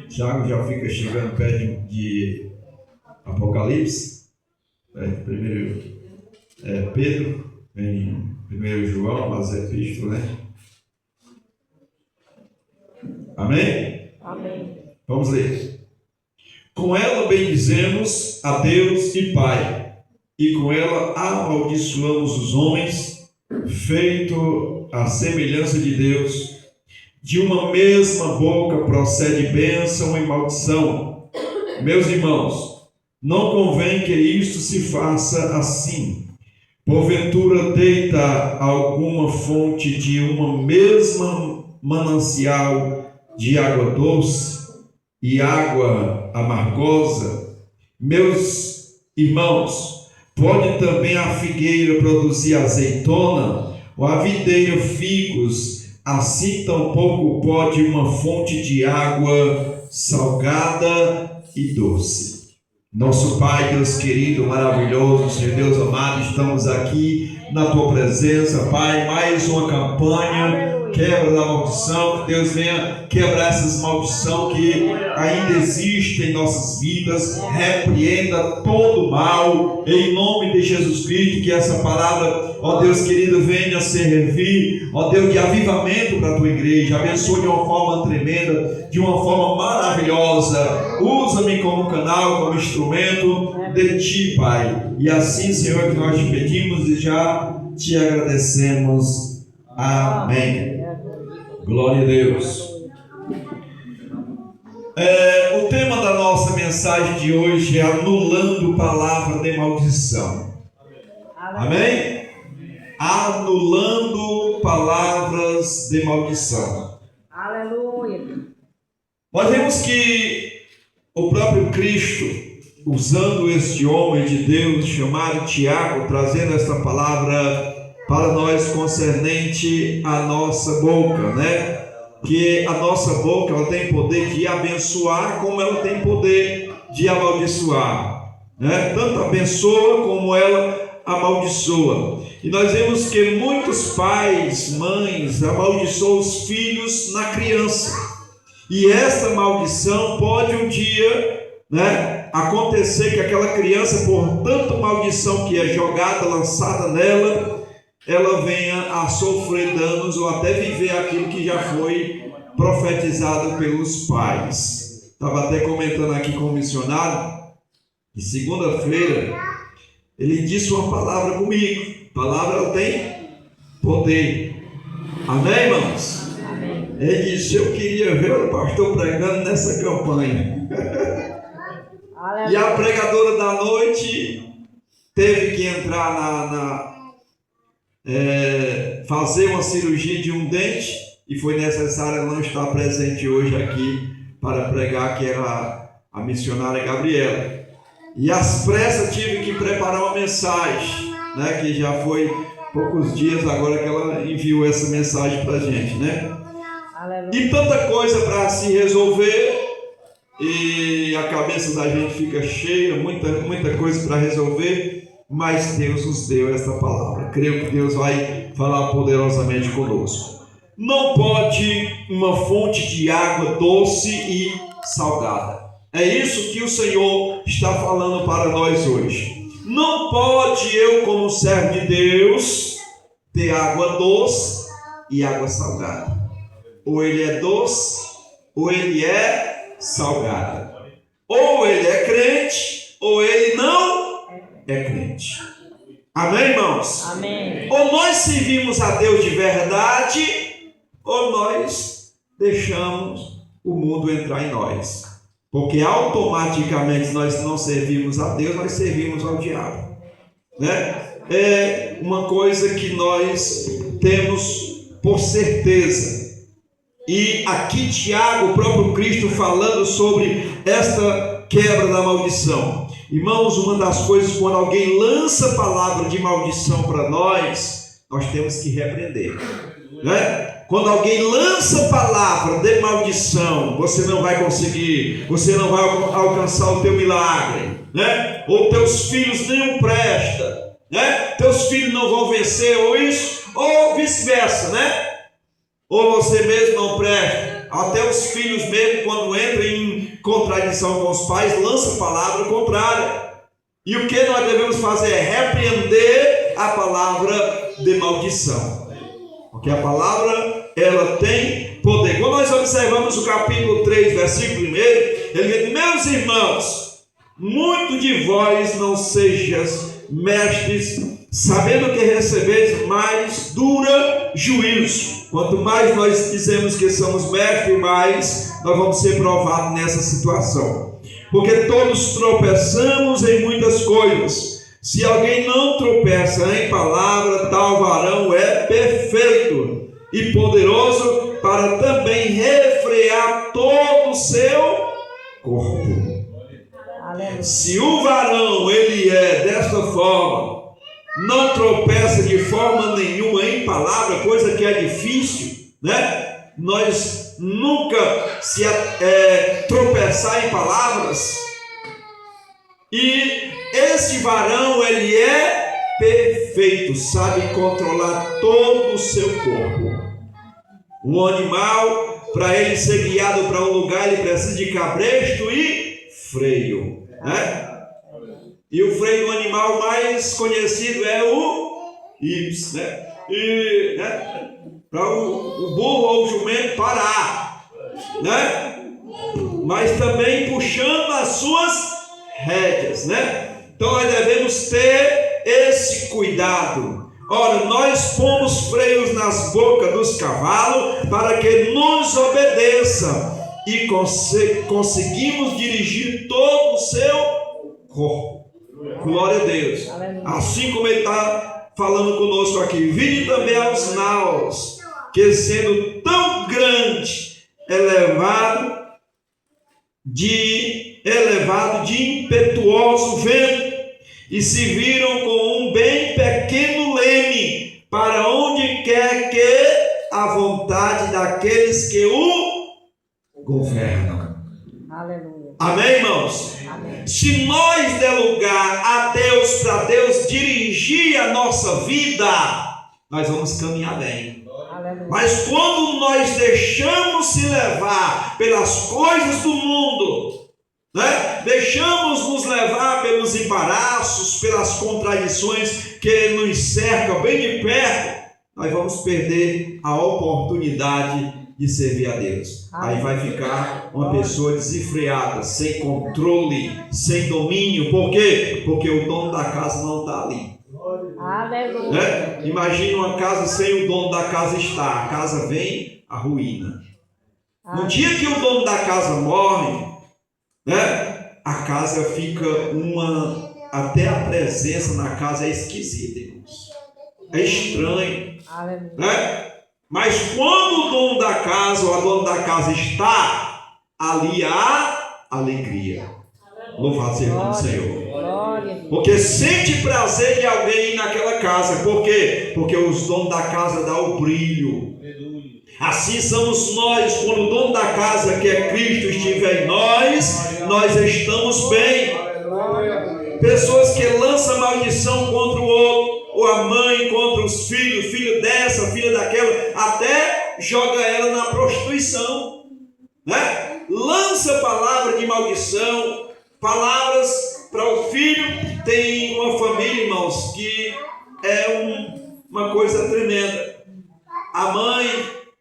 Tiago já fica chegando perto de Apocalipse, primeiro Pedro, em primeiro João, as epístolas, né? Amém? Amém. Vamos ler. Com ela bendizemos a Deus e Pai, e com ela amaldiçoamos os homens, feito a semelhança de Deus. De uma mesma boca procede bênção e maldição. Meus irmãos, não convém que isto se faça assim. Porventura deita alguma fonte de uma mesma manancial de água doce e água amargosa? Meus irmãos, pode também a figueira produzir azeitona, ou a videira figos? Assim tampouco pode uma fonte de água salgada e doce. Nosso Pai, Deus querido, maravilhoso, Senhor Deus amado, estamos aqui na Tua presença, Pai, mais uma campanha, quebra da maldição, que Deus venha quebrar essas maldições que ainda existem em nossas vidas, repreenda todo mal, em nome de Jesus Cristo, que essa palavra, ó Deus querido, venha servir, ó Deus, de avivamento para a Tua igreja, abençoe de uma forma tremenda, de uma forma maravilhosa, usa-me como canal, como instrumento de Ti, Pai, e assim, Senhor, que nós te pedimos e já te agradecemos. Amém. Glória a Deus. O tema da nossa mensagem de hoje é anulando palavra de maldição. Amém? Anulando palavras de maldição. Aleluia. Nós vemos que o próprio Cristo, usando este homem de Deus chamado Tiago, trazendo esta palavra para nós concernente à nossa boca, né? Que a nossa boca, ela tem poder de abençoar, como ela tem poder de amaldiçoar, né? Tanto abençoa como ela amaldiçoa. E nós vemos que muitos pais, mães, amaldiçoam os filhos na criança. E essa maldição pode um dia, né, acontecer que aquela criança, por tanta maldição que é jogada, lançada nela, ela venha a sofrer danos ou até viver aquilo que já foi profetizado pelos pais. Estava até comentando aqui com o missionário, e segunda-feira ele disse uma palavra comigo. A palavra ela tem poder. Amém, irmãos? Amém. Ele disse: eu queria ver o pastor pregando nessa campanha. Aleluia. E a pregadora da noite teve que entrar fazer uma cirurgia de um dente, e foi necessário não estar presente hoje aqui para pregar, que era a missionária Gabriela. E às pressas tive que preparar uma mensagem, né, que já foi poucos dias agora que ela enviou essa mensagem para a gente, né? Aleluia. E tanta coisa para se resolver, e a cabeça da gente fica cheia, muita coisa para resolver, mas Deus nos deu esta palavra. Creio que Deus vai falar poderosamente conosco. Não pode uma fonte de água doce e salgada. É isso que o Senhor está falando para nós hoje. Não pode eu, como servo de Deus, ter água doce e água salgada. Ou ele é doce, ou ele é salgado. Ou ele é crente, ou ele não é crente. Amém, irmãos? Amém. Ou nós servimos a Deus de verdade, ou nós deixamos o mundo entrar em nós. Porque automaticamente nós não servimos a Deus, nós servimos ao diabo, né? É uma coisa que nós temos por certeza. E aqui Tiago, o próprio Cristo, falando sobre esta quebra da maldição. Irmãos, uma das coisas, quando alguém lança palavra de maldição para nós temos que repreender, né? Quando alguém lança palavra de maldição, você não vai conseguir, você não vai alcançar o teu milagre, né? Ou teus filhos nenhum presta, né? Teus filhos não vão vencer, ou isso, ou vice-versa, né? Ou você mesmo não presta. Até os filhos mesmo, quando entram em contradição com os pais, lançam palavra contrária. E o que nós devemos fazer é repreender a palavra de maldição. Porque a palavra, ela tem poder. Quando nós observamos o capítulo 3, versículo 1, ele diz: meus irmãos, muito de vós não sejais mestres, sabendo que recebeis mais dura juízo. Quanto mais nós dizemos que somos mestres, mais nós vamos ser provados nessa situação. Porque todos tropeçamos em muitas coisas. Se alguém não tropeça em palavra, tal varão é perfeito e poderoso para também refrear todo o seu corpo. Se o varão ele é desta forma, não tropeça de forma nenhuma em palavra, coisa que é difícil, né? Nós nunca se tropeçar em palavras. E esse varão ele é perfeito, sabe controlar todo o seu corpo. Um animal, para ele ser guiado para um lugar, ele precisa de cabresto e freio, né? E o freio do animal mais conhecido é o ips, né? E, né? Para o burro ou o jumento parar, né? Mas também puxando as suas rédeas, né? Então nós devemos ter esse cuidado. Ora, nós pomos freios nas bocas dos cavalos para que nos obedeça e conseguimos dirigir todo o seu corpo. Glória a Deus. Assim como ele está falando conosco aqui: vinde também aos naus, que sendo tão grande, elevado de impetuoso vento, e se viram com um bem pequeno leme, para onde quer que a vontade daqueles que o governam. Aleluia. Amém, irmãos? Amém. Se nós der lugar a Deus, para Deus dirigir a nossa vida, nós vamos caminhar bem. Aleluia. Mas quando nós deixamos se levar pelas coisas do mundo, né? Deixamos nos levar pelos embaraços, pelas contradições que nos cercam bem de perto, nós vamos perder a oportunidade de servir a Deus. Aí vai ficar uma pessoa desenfreada, sem controle, sem domínio. Por quê? Porque o dono da casa não está ali. Aleluia. Né? Imagina uma casa sem o dono da casa estar. A casa vem a ruína. No dia que o dono da casa morre, né? A casa fica até a presença na casa é esquisita, irmãos. É estranho. Aleluia. Né? Mas quando o dono da casa ou a dona da casa está, ali há alegria. Louvado seja o nome do Senhor. Glória. Porque sente prazer de alguém ir naquela casa. Por quê? Porque os donos da casa dão o brilho. Assim somos nós. Quando o dono da casa, que é Cristo, estiver em nós, nós estamos bem. Pessoas que lançam maldição contra o outro, ou a mãe contra os filhos, filho dessa, filha daquela, até joga ela na prostituição, né? Lança palavra de maldição, palavras para o filho. Tem uma família, irmãos, que é uma coisa tremenda. A mãe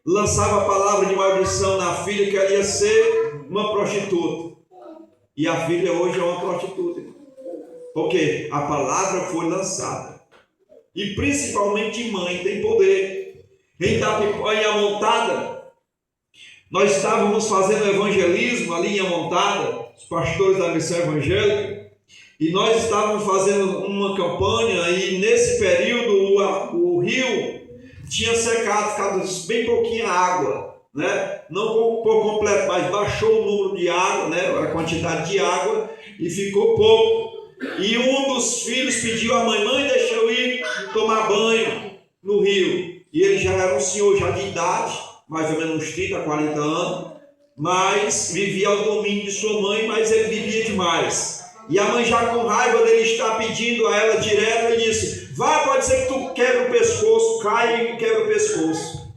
lançava a palavra de maldição na filha, que ela ia ser uma prostituta, e a filha hoje é uma prostituta, porque a palavra foi lançada. E principalmente mãe tem poder. Em Itapicó, em Amontada, nós estávamos fazendo evangelismo ali em Amontada, os pastores da missão evangélica, e nós estávamos fazendo uma campanha, e nesse período o rio tinha secado, ficado bem pouquinha água, né? Não por completo, mas baixou o número de água, né? A quantidade de água, e ficou pouco. E um dos filhos pediu à mãe: deixa eu ir tomar banho no rio. E ele já era um senhor já de idade, mais ou menos uns 30, 40 anos, mas vivia ao domínio de sua mãe, mas ele bebia demais. E a mãe, já com raiva dele estar pedindo a ela direto, ele disse: vai, pode ser que tu quebre o pescoço, cai e quebra o pescoço.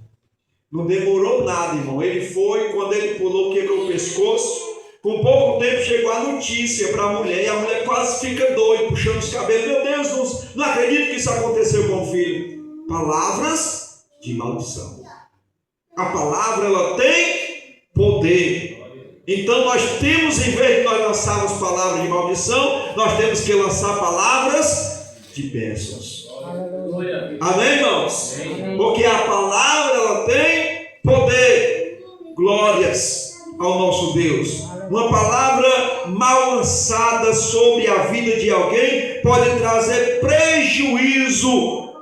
Não demorou nada, irmão. Ele foi, quando ele pulou, quebrou o pescoço. Com pouco tempo chegou a notícia para a mulher, e a mulher quase fica doida, puxando os cabelos. Meu Deus, não acredito que isso aconteceu com o filho. Palavras de maldição. A palavra, ela tem poder. Então nós temos, em vez de nós lançarmos palavras de maldição, nós temos que lançar palavras de bênçãos. Aleluia. Amém, irmãos? Amém. Porque a palavra, ela tem poder. Glórias ao nosso Deus. Uma palavra mal lançada sobre a vida de alguém pode trazer prejuízo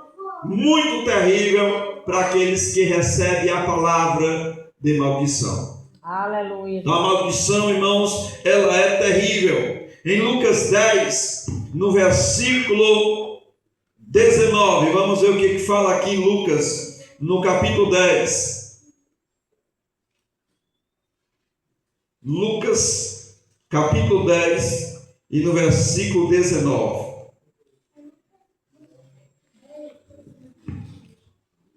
muito terrível para aqueles que recebem a palavra de maldição. Aleluia. Então, a maldição, irmãos, ela é terrível. Em Lucas 10, no versículo 19, vamos ver o que fala aqui em Lucas, no capítulo 10. Lucas, capítulo 10, e no versículo 19.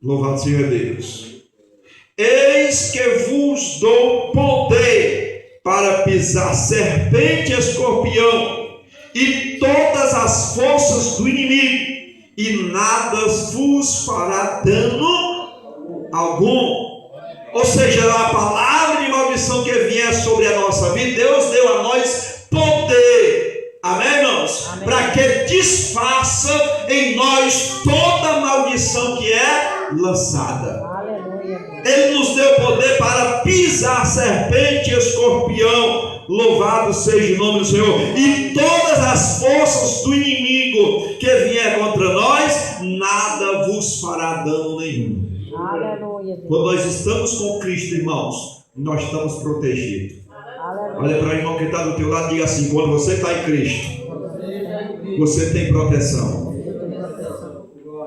Louvado seja Deus. Eis que vos dou poder para pisar serpente e escorpião e todas as forças do inimigo, e nada vos fará dano algum. Ou seja, a palavra de maldição que vier sobre a nossa vida, Deus deu a nós poder. Amém, irmãos? Para que desfaça em nós toda a maldição que é lançada. Aleluia. Ele nos deu poder para pisar serpente e escorpião. Louvado seja o nome do Senhor. E todas as forças do inimigo que vier contra nós, nada vos fará dano nenhum. Aleluia. Quando nós estamos com Cristo, irmãos, nós estamos protegidos. Aleluia. Olha para o irmão que está do teu lado e diga assim: quando você está em Cristo, você tem proteção.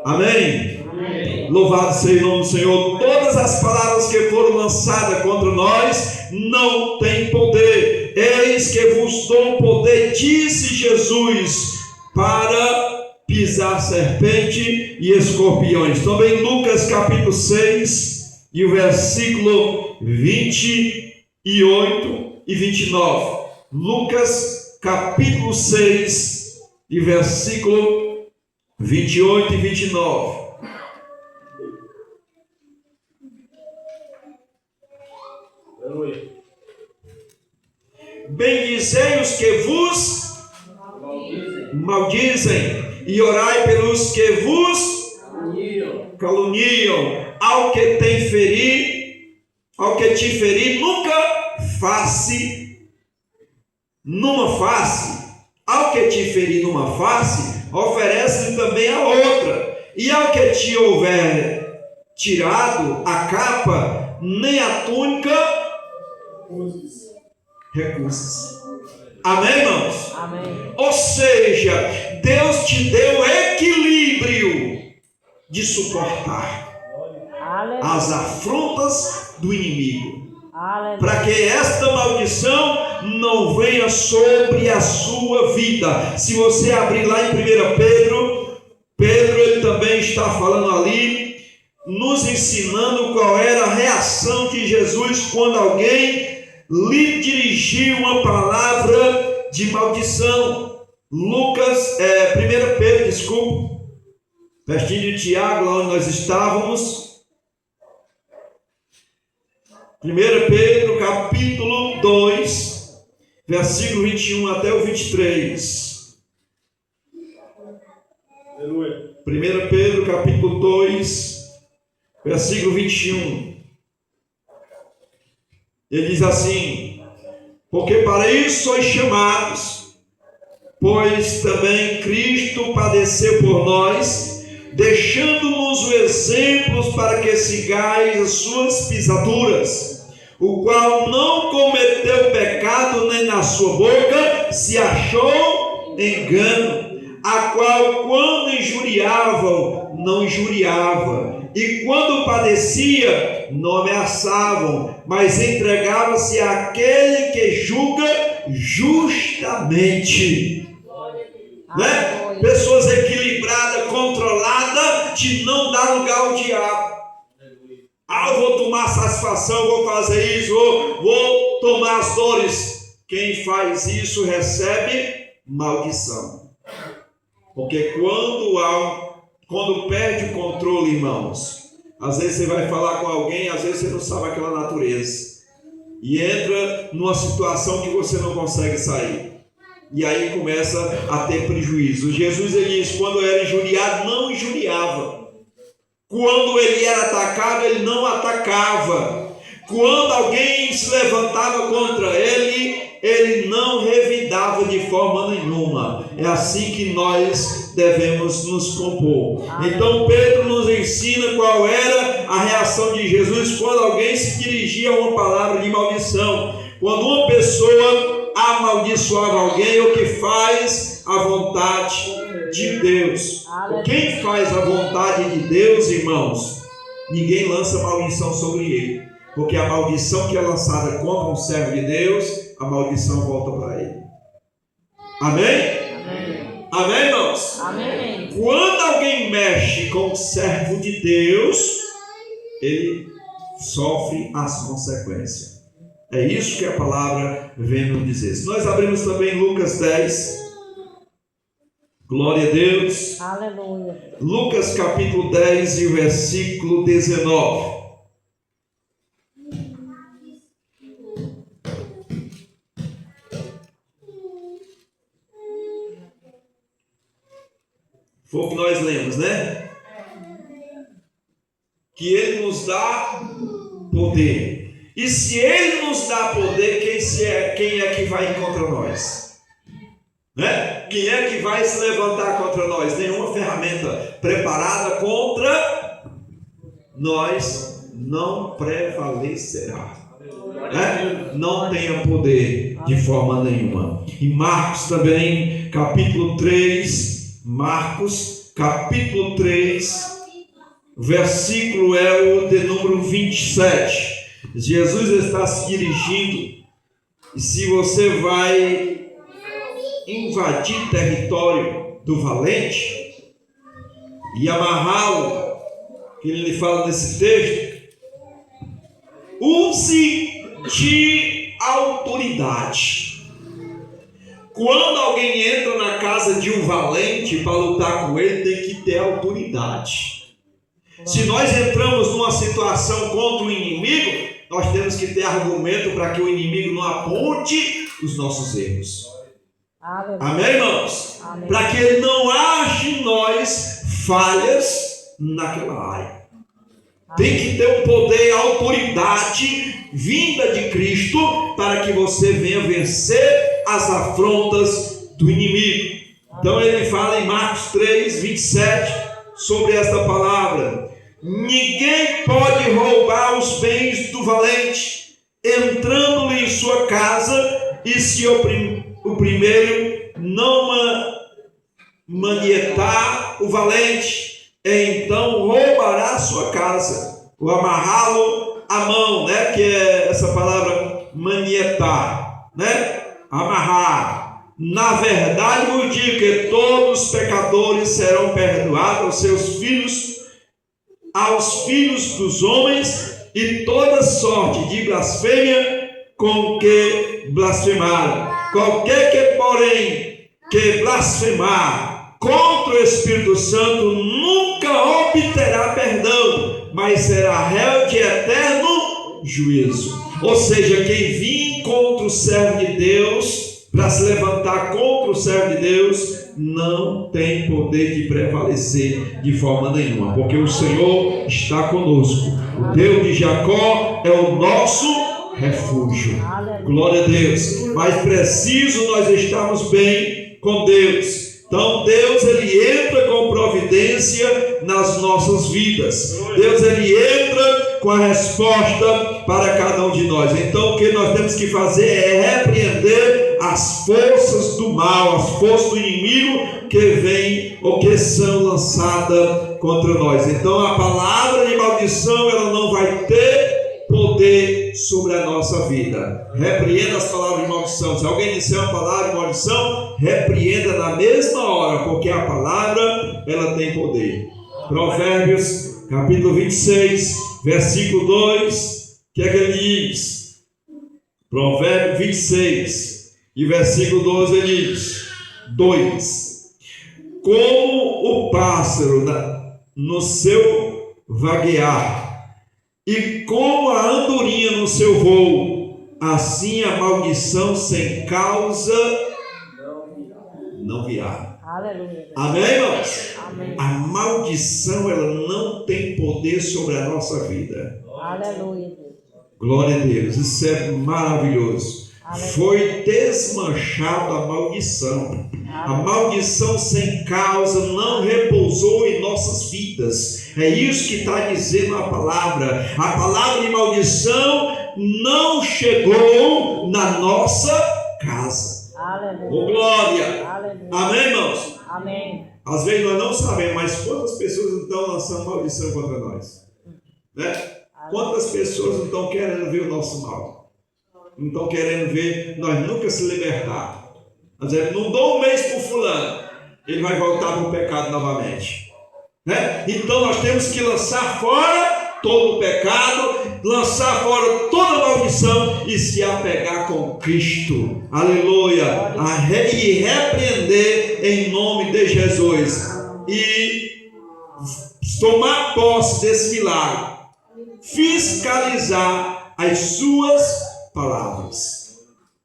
Amém? Amém. Louvado seja o nome do Senhor. Todas as palavras que foram lançadas contra nós não têm poder. Eis que vos dou poder, disse Jesus, para pisar serpente e escorpiões. Também Lucas capítulo 6 e o versículo 28 e 29. Lucas capítulo 6 e versículo 28 e 29. Bendizei os que vos maldizem, e orai pelos que vos caluniam. Ao que te ferir, nunca face numa face. Ao que te ferir numa face, oferece-lhe também a outra. E ao que te houver tirado a capa, nem a túnica recusas. Amém, irmãos? Amém. Ou seja, Deus te deu equilíbrio de suportar Aleluia. as afrontas do inimigo, Aleluia. para que esta maldição não venha sobre a sua vida. Se você abrir lá em 1 Pedro ele também está falando ali, nos ensinando qual era a reação de Jesus quando alguém lhe dirigiu uma palavra de maldição. 1 Pedro, desculpa, pertinho de Tiago, lá onde nós estávamos. 1 Pedro capítulo 2, versículo 21 até o 23. Aleluia. 1 Pedro capítulo 2, versículo 21. Ele diz assim: porque para isso sois chamados, pois também Cristo padeceu por nós, deixando-nos o exemplo para que sigais as suas pisaduras, o qual não cometeu pecado, nem na sua boca se achou engano, a qual quando injuriavam, não injuriava, e quando padecia, não ameaçavam, mas entregava-se àquele que julga justamente. Né? Pessoas equilibradas, controladas, de não dar lugar ao diabo. Eu vou tomar tomar satisfação, vou fazer isso, vou tomar as dores. Quem faz isso recebe maldição. Porque quando perde o controle, irmãos, às vezes você vai falar com alguém, às vezes você não sabe aquela natureza, e entra numa situação que você não consegue sair. E aí começa a ter prejuízo. Jesus, ele diz, quando era injuriado, não injuriava. Quando ele era atacado, ele não atacava. Quando alguém se levantava contra ele, ele não revidava de forma nenhuma. É assim que nós devemos nos compor. Então Pedro nos ensina qual era a reação de Jesus quando alguém se dirigia a uma palavra de maldição. Quando uma pessoa amaldiçoava alguém, o que faz a vontade de Deus. Quem faz a vontade de Deus, irmãos, ninguém lança maldição sobre ele, porque a maldição que é lançada contra um servo de Deus, a maldição volta para ele. Amém? Amém. Amém, irmãos? Amém. Quando alguém mexe com o servo de Deus, ele sofre as consequências. É isso que a palavra vem nos dizer. Se nós abrimos também Lucas 10, glória a Deus. Aleluia. Lucas capítulo 10 e o versículo 19. Foi o que nós lemos, né? Que ele nos dá poder. E se ele nos dá poder, quem é que vai contra nós? Né? Quem é que vai se levantar contra nós? Nenhuma ferramenta preparada contra nós não prevalecerá. Né? Não tenha poder de forma nenhuma. Em Marcos também, capítulo 3, Marcos, capítulo 3, versículo é o de número 27. Jesus está se dirigindo, e se você vai invadir território do valente e amarrá-lo, que ele fala nesse texto, use de autoridade. Quando alguém entra na casa de um valente para lutar com ele, tem que ter autoridade. Se nós entramos numa situação contra o inimigo, nós temos que ter argumento para que o inimigo não aponte os nossos erros. Amém, irmãos? Para que ele não ache em nós falhas naquela área. Tem que ter um poder, autoridade vinda de Cristo para que você venha vencer as afrontas do inimigo. Então ele fala em Marcos 3, 27 sobre esta palavra. Ninguém pode roubar os bens do valente, entrando-lhe em sua casa, e se o primeiro não manietar o valente, então roubará a sua casa, o amarrá-lo à mão, né? Que é essa palavra manietar, né? Amarrar. Na verdade vos digo que todos os pecadores serão perdoados aos seus filhos, aos filhos dos homens, e toda sorte de blasfêmia com que blasfemaram. Qualquer que, porém, que blasfemar contra o Espírito Santo nunca obterá perdão, mas será réu de eterno juízo. Ou seja, quem vir contra o servo de Deus, para se levantar contra o servo de Deus, não tem poder de prevalecer de forma nenhuma, porque o Senhor está conosco. O Deus de Jacó é o nosso refúgio. Glória a Deus. Mas preciso nós estarmos bem com Deus. Então Deus, ele entra com providência nas nossas vidas. Deus, ele entra com a resposta para cada um de nós. Então o que nós temos que fazer é repreender as forças do mal, as forças do inimigo que vêm ou que são lançadas contra nós. Então a palavra de maldição, ela não vai ter poder sobre a nossa vida. Repreenda as palavras de maldição. Se alguém disser uma palavra de maldição, repreenda na mesma hora, porque a palavra, ela tem poder. Provérbios capítulo 26, Versículo 2, que é que ele diz? Provérbio 26, e versículo 12 ele diz: 2. Como o pássaro no seu vaguear, e como a andorinha no seu voo, assim a maldição sem causa não virá. Aleluia. Amém, irmãos? Amém. A maldição, ela não tem poder sobre a nossa vida. Aleluia. Glória a Deus, isso é maravilhoso. Aleluia. Foi desmanchada a maldição. A maldição sem causa não repousou em nossas vidas. É isso que está dizendo a palavra. A palavra de maldição não chegou na nossa casa. Aleluia. Oh, glória! Aleluia. Amém, irmãos? Amém. Às vezes nós não sabemos, mas quantas pessoas estão lançando maldição contra nós? Né? Quantas pessoas não estão querendo ver o nosso mal? Não estão querendo ver nós nunca se libertar. Quer dizer, não dou um mês para o fulano, ele vai voltar para o pecado novamente. Né? Então nós temos que lançar fora todo o pecado, lançar fora toda a maldição e se apegar com Cristo. Aleluia! E repreender em nome de Jesus. E tomar posse desse milagre. Fiscalizar as suas palavras.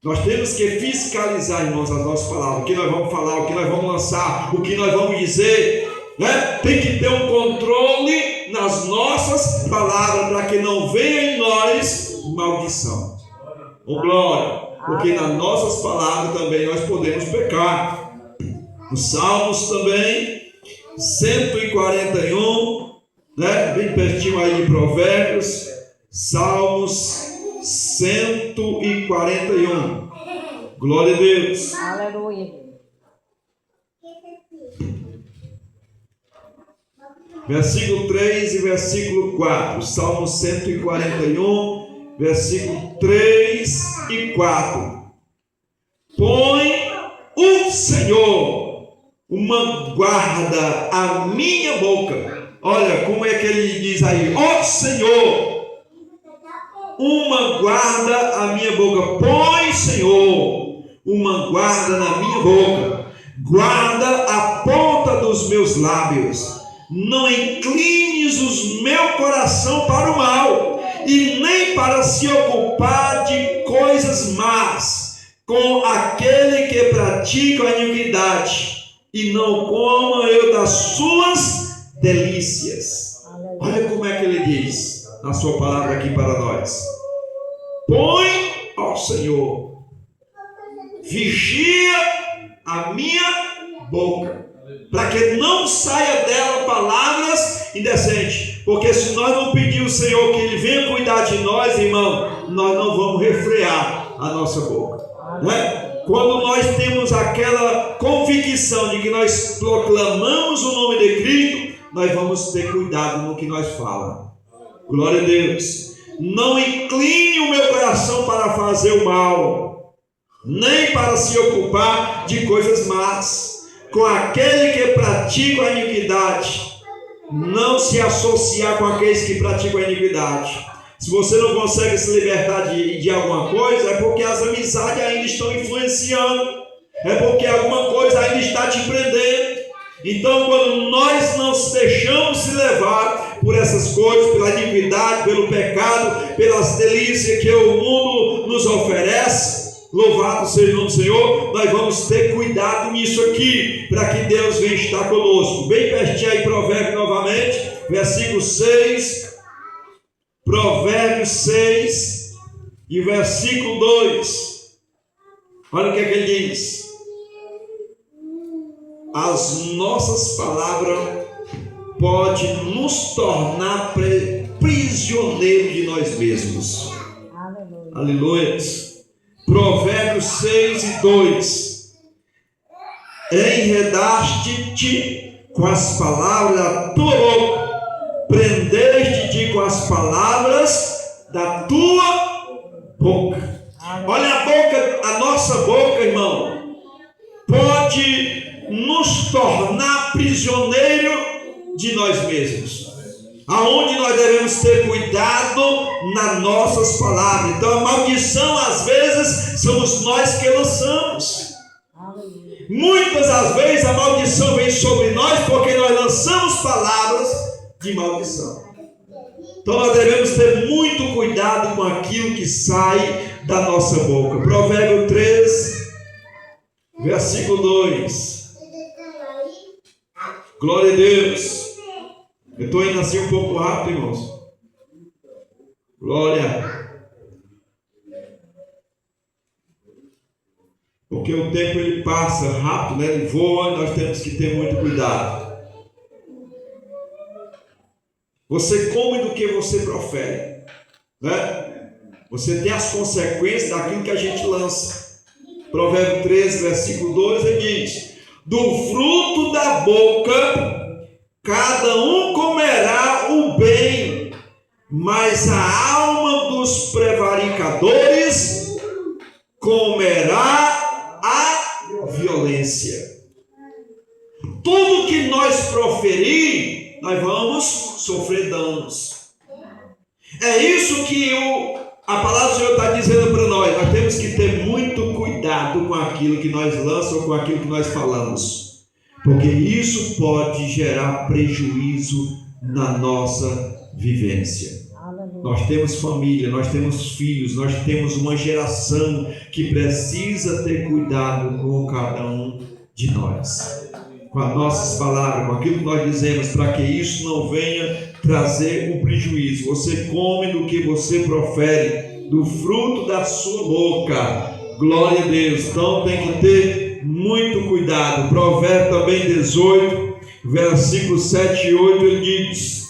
Nós temos que fiscalizar, irmãos, as nossas palavras. O que nós vamos falar, o que nós vamos lançar, o que nós vamos dizer. Né? Tem que ter um controle nas nossas palavras para que não venha em nós maldição. Oh, glória! Porque nas nossas palavras também nós podemos pecar. Os Salmos também, 141, né? Bem pertinho aí de Provérbios, Salmos 141. Glória a Deus. Aleluia. Versículo 3 e versículo 4. Salmo 141, versículo 3 e 4. Põe o Senhor uma guarda à minha boca. Olha como é que ele diz aí: ó Senhor, uma guarda à minha boca. Põe, Senhor, uma guarda na minha boca. Guarda a ponta dos meus lábios. Não inclines o meu coração para o mal, e nem para se ocupar de coisas más, com aquele que pratica a iniquidade, e não coma eu das suas delícias. Olha como é que ele diz na sua palavra aqui para nós: põe, ó Senhor, vigia a minha boca, para que não saia dela palavras indecentes. Porque se nós não pedir ao Senhor que Ele venha cuidar de nós, irmão, nós não vamos refrear a nossa boca. Né? Quando nós temos aquela convicção de que nós proclamamos o nome de Cristo, nós vamos ter cuidado no que nós falamos. Glória a Deus. Não incline o meu coração para fazer o mal, nem para se ocupar de coisas más, com aquele que pratica a iniquidade. Não se associar com aqueles que praticam a iniquidade. Se você não consegue se libertar de alguma coisa, é porque as amizades ainda estão influenciando, é porque alguma coisa ainda está te prendendo. Então, quando nós não se deixamos se levar por essas coisas, pela iniquidade, pelo pecado, pelas delícias que o mundo nos oferece, louvado seja o nome do Senhor, nós vamos ter cuidado nisso aqui, para que Deus venha estar conosco. Bem pertinho aí, Provérbio novamente, versículo 6, Provérbio 6 e versículo 2. Olha o que é que ele diz: as nossas palavras podem nos tornar prisioneiros de nós mesmos. Aleluia. Aleluia. Provérbios 6 e 2. Enredaste-te com as palavras da tua boca, prendeste-te com as palavras da tua boca. Olha a boca, a nossa boca, irmão, pode nos tornar prisioneiro de nós mesmos. aonde nós devemos ter cuidado nas nossas palavras. Então a maldição às vezes somos nós que lançamos. Aleluia. Muitas das vezes a maldição vem sobre nós porque nós lançamos palavras de maldição. Então nós devemos ter muito cuidado com aquilo que sai da nossa boca. Provérbio 3, versículo 2. Glória a Deus. Eu estou indo assim um pouco rápido, irmãos. Glória. Porque o tempo ele passa rápido, né? Ele voa e nós temos que ter muito cuidado. Você come do que você profere, né? Você tem as consequências daquilo que a gente lança. Provérbio 13, versículo 2, ele diz: do fruto da boca cada um comerá o bem, mas a alma dos prevaricadores comerá a violência. Tudo que nós proferir, nós vamos sofrer danos. É isso que a palavra do Senhor está dizendo para nós. Nós temos que ter muito cuidado com aquilo que nós lançamos ou com aquilo que nós falamos, porque isso pode gerar prejuízo na nossa vivência. Aleluia. Nós temos família, nós temos filhos, nós temos uma geração que precisa ter cuidado com cada um de nós, com as nossas palavras, com aquilo que nós dizemos, para que isso não venha trazer um prejuízo. Você come do que você profere, do fruto da sua boca. Glória a Deus. Então tem que ter muito cuidado. Provérbio também 18, versículos 7 e 8, ele diz: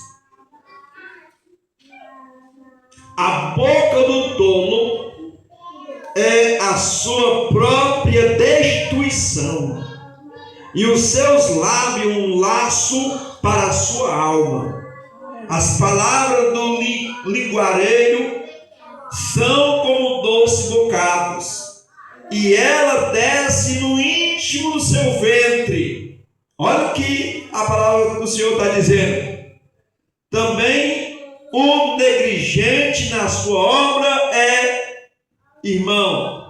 a boca do tolo é a sua própria destruição, e os seus lábios um laço para a sua alma. As palavras do linguareiro são como doces bocados, e ela desce no íntimo do seu ventre. Olha o que a palavra do Senhor está dizendo. Também o negligente na sua obra é irmão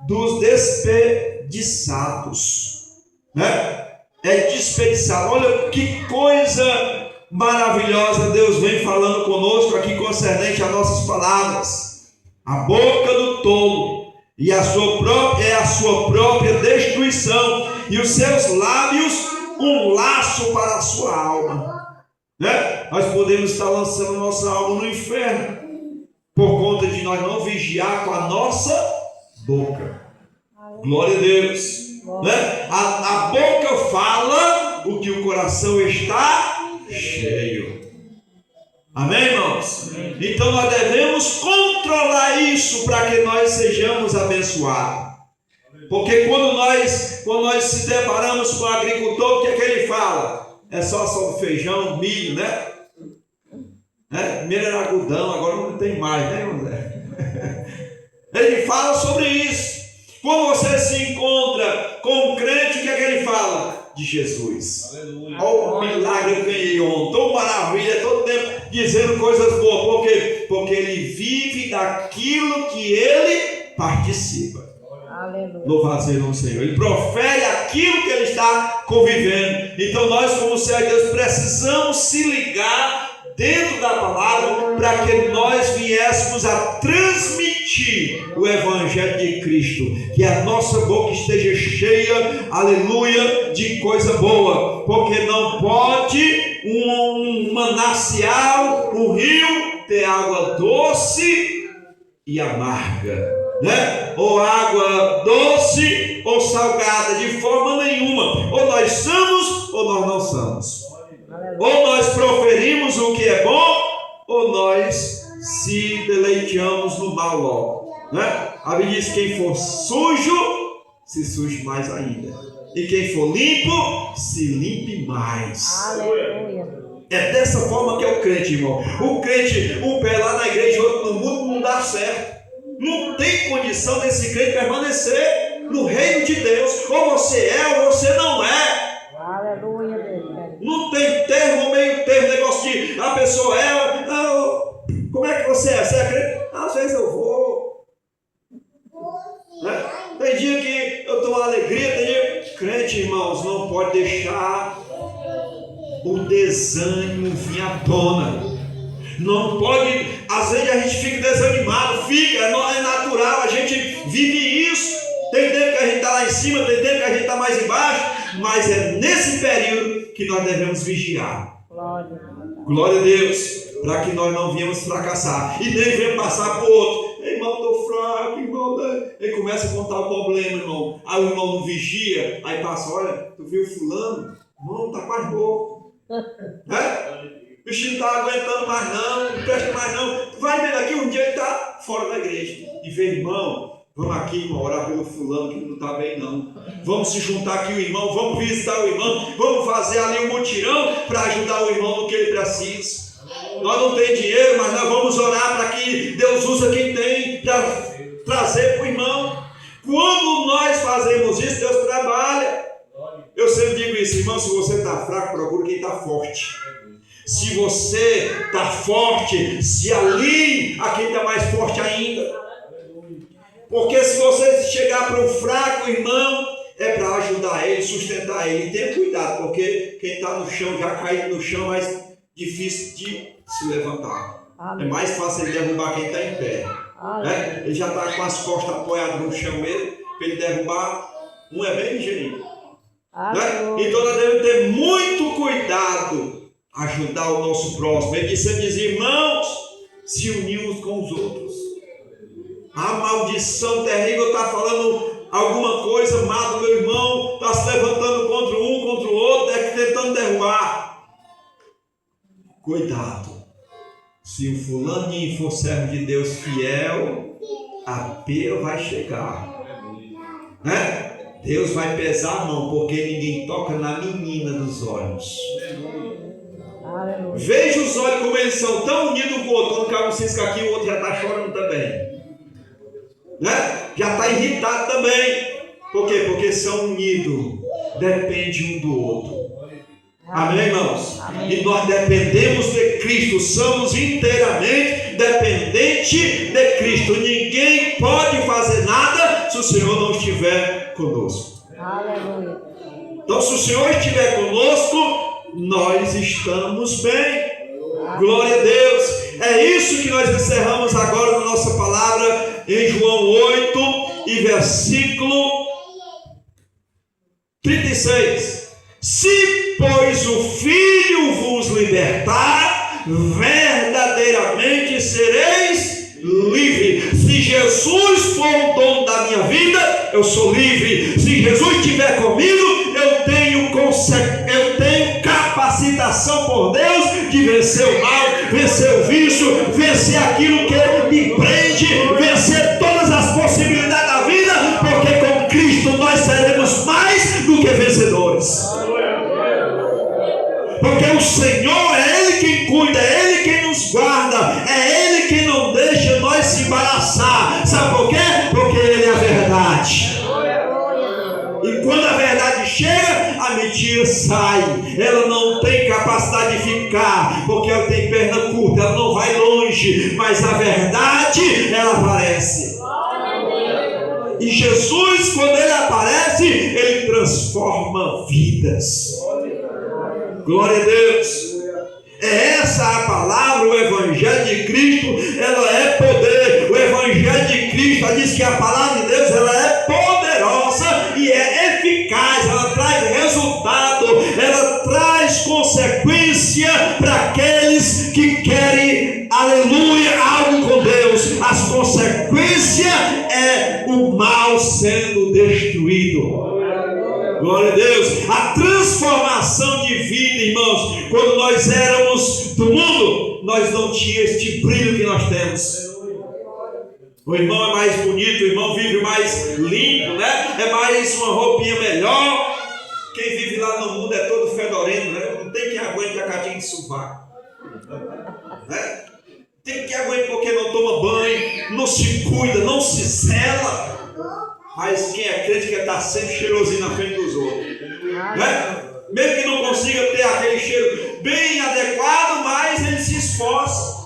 dos desperdiçados, né? É desperdiçado. Olha que coisa maravilhosa Deus vem falando conosco aqui concernente a nossas palavras. A boca do tolo e a sua própria destruição, e os seus lábios um laço para a sua alma, né? Nós podemos estar lançando nossa alma no inferno por conta de nós não vigiar com a nossa boca. Glória a Deus, né? A boca fala o que o coração está cheio. Amém, irmãos? Então nós devemos controlar isso para que nós sejamos abençoados. Porque quando nós se deparamos com o agricultor, o que é que ele fala? É só sobre feijão, milho, né? Primeiro era algodão, agora não tem mais, né, José? Ele fala sobre isso. Quando você se encontra com um crente, o que é que ele fala? De Jesus. Aleluia. Olha o milagre que eu ganhei ontem, oh, maravilha, todo tempo dizendo coisas boas. Por quê? Porque ele vive daquilo que ele participa. Aleluia. Louvado seja o Senhor. Ele profere aquilo que ele está convivendo. Então nós, como servos de Deus, precisamos se ligar dentro da palavra para que nós viéssemos a transmitir o Evangelho de Cristo, que a nossa boca esteja cheia, aleluia, de coisa boa, porque não pode um manancial, um rio ter água doce e amarga, né? Ou água doce ou salgada, de forma nenhuma. Ou nós somos ou nós não somos. Ou nós proferimos o que é bom, ou nós se deleitamos no mal logo, né? A Bíblia diz: quem for sujo, se suje mais ainda, e quem for limpo, se limpe mais. Aleluia. É dessa forma que é o crente, irmão. O crente, um pé lá na igreja, outro no mundo, não dá certo. Não tem condição desse crente permanecer no reino de Deus. Ou você é ou você não é. Aleluia, Deus. Não tem termo, meio termo, negócio de a pessoa como é que você é? Você é crente? Às vezes eu vou. Né? Tem dia que eu estou alegria, tem dia. Crente, irmãos, não pode deixar o desânimo vir à tona. Não pode, às vezes a gente fica desanimado, é natural, a gente vive isso. Tem tempo que a gente está lá em cima, tem tempo que a gente está mais embaixo, mas é nesse período que nós devemos vigiar. Glória a Deus, para que nós não venhamos fracassar e nem venhamos passar por outro. Irmão, estou fraco, irmão. Ele começa a contar o problema, irmão. Aí o irmão não vigia, aí passa, olha, tu viu fulano? Não, está quase morto. O bichinho não está aguentando mais não presta mais não. Tu vai vendo aqui, um dia ele está fora da igreja. E vê, irmão, vamos aqui, irmão, orar pelo fulano que não está bem não. Vamos se juntar aqui o irmão, vamos visitar o irmão, vamos fazer ali um mutirão para ajudar o irmão no que ele precisa. Nós não temos dinheiro, mas nós vamos orar para que Deus use quem tem para trazer para o irmão. Quando nós fazemos isso, Deus trabalha. Eu sempre digo isso, irmão, se você está fraco, procura quem está forte. Se você está forte, se alinhe a quem está mais forte ainda. Porque se você chegar para um fraco irmão, é para ajudar ele, sustentar ele. E tenha cuidado, porque quem está no chão, já caído no chão, é mais difícil de se levantar. É mais fácil ele derrubar quem está em pé. Né? Ele já está com as costas apoiadas no chão mesmo, para ele derrubar, um é bem ligeirinho. Né? Então nós devemos ter muito cuidado, ajudar o nosso próximo. Ele sempre diz, irmãos, se unir uns com os outros. A maldição terrível está falando alguma coisa, mata o meu irmão, está se levantando contra um, contra o outro, tentando derrubar. Cuidado. Se o fulaninho for servo de Deus fiel, a pena vai chegar. Né? Deus vai pesar a mão, porque ninguém toca na menina dos olhos. Veja os olhos como eles são tão unidos com o outro. Quando cai um cisco aqui, o outro já está chorando também. Né? Já está irritado também. Por quê? Porque são unidos. Depende um do outro. Amém, irmãos? Amém. E nós dependemos de Cristo. Somos inteiramente dependentes de Cristo. Ninguém pode fazer nada se o Senhor não estiver conosco. Aleluia. Então, se o Senhor estiver conosco, nós estamos bem. Glória a Deus. É isso que nós encerramos agora na nossa palavra em João 8 e versículo 36. Se, pois, o Filho vos libertar, verdadeiramente sereis livres. Se Jesus for o dono da minha vida, eu sou livre. Se Jesus estiver comigo, eu tenho capacitação por Deus de vencer o mal, vencer o vício, vencer aquilo que me prende, vencer todas as possibilidades da vida, porque com Cristo nós seremos mais do que vencedores. Porque o Senhor é Ele quem cuida, é Ele quem nos guarda, é Ele quem não deixa nós se embaraçar. Sabe por quê? Porque Ele é a verdade. E quando a verdade chega, a mentira sai. Ela não tem capacidade de ficar, porque ela tem perna curta, ela não vai longe. Mas a verdade, ela aparece. E Jesus, quando Ele aparece, Ele transforma vidas. Glória a Deus. É essa a palavra, o Evangelho de Cristo, ela é poder. O Evangelho de Cristo, ela diz que a palavra de Deus, ela é poderosa e é eficaz, ela traz resultado, ela traz consequência para aqueles que querem, aleluia, algo com Deus. As consequências é o mal sendo destruído. Glória a Deus. A transformação de vida, irmãos. Quando nós éramos do mundo, nós não tínhamos este brilho que nós temos. O irmão é mais bonito, o irmão vive mais limpo, né? É mais uma roupinha melhor. Quem vive lá no mundo é todo fedorento, né? Não tem quem aguente a catinha de sovaco, né? Tem quem aguente porque não toma banho, não se cuida, não se zela. Mas quem é crente quer estar sempre cheirosinho na frente dos outros, né? Mesmo que não consiga ter aquele cheiro bem adequado, mais ele se esforça.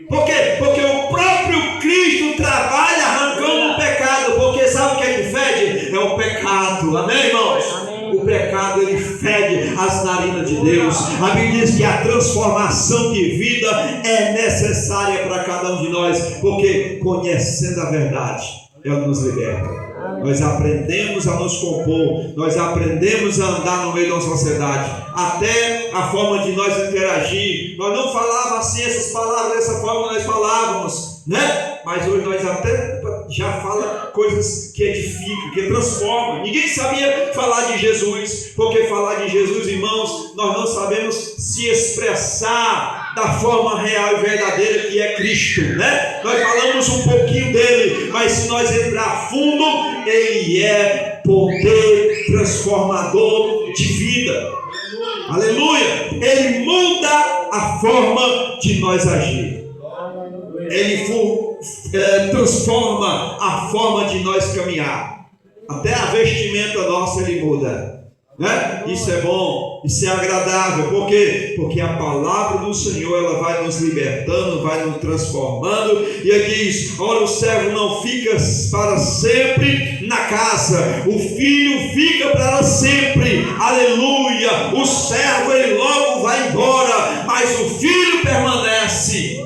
Por quê? Porque o próprio Cristo trabalha arrancando o pecado. Porque sabe o que é que fede? É o pecado. Amém, irmãos? Amém. O pecado, ele fede as narinas de Deus. A Bíblia diz que a transformação de vida é necessária para cada um de nós. Porque conhecendo a verdade, ela nos liberta. Nós aprendemos a nos compor, nós aprendemos a andar no meio da sociedade, até a forma de nós interagir. Nós não falávamos assim essas palavras dessa forma, nós falávamos, né? Mas hoje nós até já fala coisas que edificam, que transformam. Ninguém sabia falar de Jesus, porque falar de Jesus, irmãos, nós não sabemos se expressar da forma real e verdadeira que é Cristo, né? Nós falamos um pouquinho dele, mas se nós entrar a fundo, ele é poder transformador de vida. Aleluia! Ele muda a forma de nós agir. Ele transforma a forma de nós caminhar. Até a vestimenta nossa ele muda, né? Isso é bom, isso é agradável. Por quê? Porque a palavra do Senhor, ela vai nos libertando, vai nos transformando. E ele diz: ora, o servo não fica para sempre na casa, o filho fica para sempre. Aleluia! O servo, ele logo vai embora, mas o filho permanece.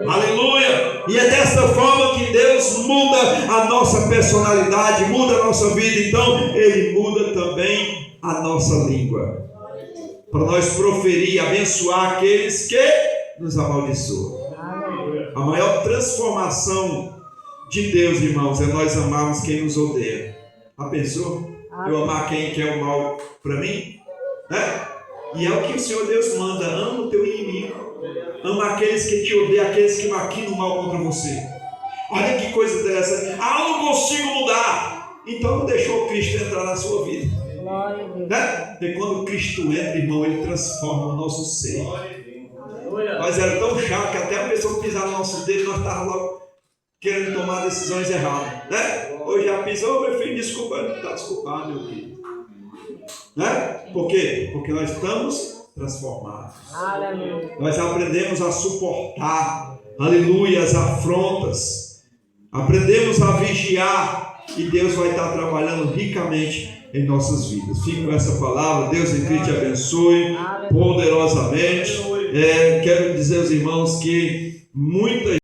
Aleluia! E é dessa forma que Deus muda a nossa personalidade, muda a nossa vida. Então ele muda também a nossa língua, para nós proferir e abençoar aqueles que nos amaldiçoam. A maior transformação de Deus, irmãos, é nós amarmos quem nos odeia. Já pensou? Eu amar quem quer o mal para mim, né? E é o que o Senhor Deus manda: ama o teu inimigo, ama aqueles que te odeiam, aqueles que maquinam o mal contra você. Olha que coisa interessante. Ah, eu não consigo mudar. Então não deixou Cristo entrar na sua vida, né? Porque quando Cristo entra, irmão, ele transforma o nosso ser. Nós era tão chato que até a pessoa pisar no nosso dedo, nós estávamos logo querendo tomar decisões erradas, né? Hoje já pisou: meu filho, desculpa. Está desculpado, meu filho, né? Por quê? Porque nós estamos transformados. Aleluia. Nós aprendemos a suportar, aleluia, as afrontas. Aprendemos a vigiar, e Deus vai estar trabalhando ricamente em nossas vidas. Fique com essa palavra. Deus em Cristo te abençoe poderosamente. Quero dizer aos irmãos que muita